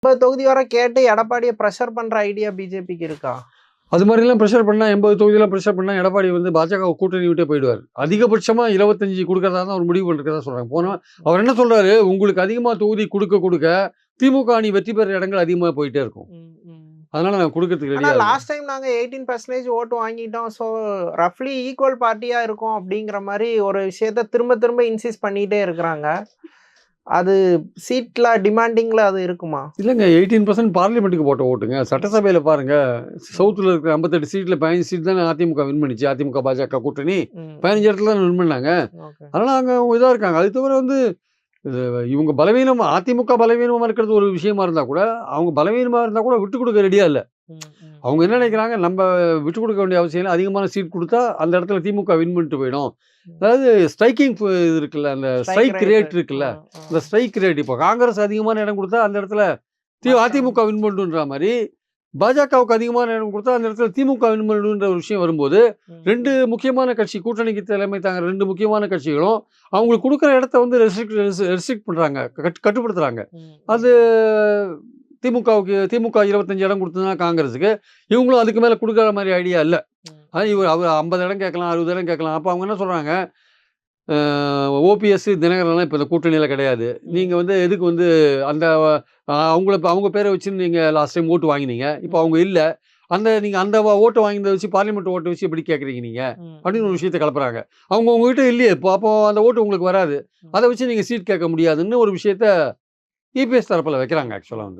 தொகுதி வரை கேட்டு எடப்பாடியை பிரஷர் பண்ற ஐடியா பிஜேபிக்கு இருக்கா? அது மாதிரிலாம் ப்ரெஷர் பண்ணா 80 தொகுதியெல்லாம் ப்ரெஷர் பண்ணா எடப்பாடி வந்து பாஜக கூட்டணி விட்டே போயிடுவார். அதிகபட்சமா 25 கொடுக்கறதா தான் ஒரு முடிவு பண்ணிருக்கதா சொல்றாங்க. போனா அவர் என்ன சொல்றாரு, உங்களுக்கு அதிகமா தொகுதி கொடுக்க திமுக அணி வெற்றி பெற இடங்கள் அதிகமா போயிட்டே இருக்கும். அதனால நான் கொடுக்கறதுக்கு ரெடியா இருக்கேன். லாஸ்ட் டைம் நாங்க 18% ஓட்டு வாங்கிட்டோம். சோ ரஃப்லி ஈக்குவல் பார்ட்டியா இருக்கும் அப்படிங்கிற மாதிரி ஒரு விஷயத்த திரும்ப இன்சிஸ்ட் பண்ணிட்டே இருக்கிறாங்க. அது சீட்ல டிமாண்டிங்ல அது இருக்குமா? இல்லைங்க, 18% பார்லிமெண்ட்டுக்கு போட்ட ஓட்டுங்க. சட்டசபையில் பாருங்க, சவுத்தில் இருக்கிற 58 சீட்டில் 15 சீட் தானே அதிமுக வின் பண்ணிச்சு. அதிமுக பாஜக கூட்டணி 15 இடத்துல தான் வின் பண்ணாங்க. அதனால அங்கே இதாக இருக்காங்க. அது தவிர வந்து இவங்க பலவீனம், அதிமுக பலவீனமாக இருக்கிறது ஒரு விஷயமா இருந்தால் கூட, அவங்க பலவீனமாக இருந்தால் கூட விட்டு கொடுக்க ரெடியா இல்லை. அவங்க என்ன நினைக்கிறாங்க, நம்ம விட்டு கொடுக்க வேண்டிய அவசியம் இல்லை, அதிகமான சீட் கொடுத்தா அந்த இடத்துல திமுக வின் பண்ணிட்டு போயிடும். அதாவது ஸ்ட்ரைக்கிங் இது இருக்குல்ல, அந்த ஸ்ட்ரைக் ரேட் இருக்குல்ல, அந்த ஸ்ட்ரைக் ரேட் இப்போ காங்கிரஸ் அதிகமான இடம் கொடுத்தா அந்த இடத்துல அதிமுக வின் பண்ணுன்ற மாதிரி, பாஜகவுக்கு அதிகமான இடம் கொடுத்தா அந்த இடத்துல திமுக வின் பண்ணுன்ற ஒரு விஷயம் வரும்போது, 2 முக்கியமான கட்சி, கூட்டணிக்கு தலைமை தாங்க 2 முக்கியமான கட்சிகளும் அவங்களுக்கு கொடுக்குற இடத்த வந்து ரெஸ்ட்ரிக்ட் பண்ணுறாங்க, கட்டுப்படுத்துறாங்க. அது திமுக 25 இடம் கொடுத்ததுன்னா காங்கிரஸுக்கு, இவங்களும் அதுக்கு மேலே கொடுக்குற மாதிரி ஐடியா இல்லை. அவர் 50 இடம் கேட்கலாம், 60 இடம் கேட்கலாம். அப்போ அவங்க என்ன சொல்கிறாங்க, ஓபிஎஸ் தினகரன்லாம் இப்போ இந்த கூட்டணியில் கிடையாது. நீங்கள் வந்து எதுக்கு வந்து அந்த அவங்க பேரை வச்சு நீங்கள் லாஸ்ட் டைம் ஓட்டு வாங்கினீங்க, இப்போ அவங்க இல்லை, நீங்கள் அந்த ஓட்டை வாங்கினதை வச்சு பார்லிமெண்ட் ஓட்டை வச்சு எப்படி கேட்குறீங்க நீங்கள் அப்படின்னு ஒரு விஷயத்தை கிளப்புறாங்க. அவங்க உங்ககிட்ட இல்லையே, அப்போ அந்த ஓட்டு உங்களுக்கு வராது, அதை வச்சு நீங்கள் சீட் கேட்க முடியாதுன்னு ஒரு விஷயத்த இபிஎஸ் தரப்பில் வைக்கிறாங்க ஆக்சுவலாக வந்து.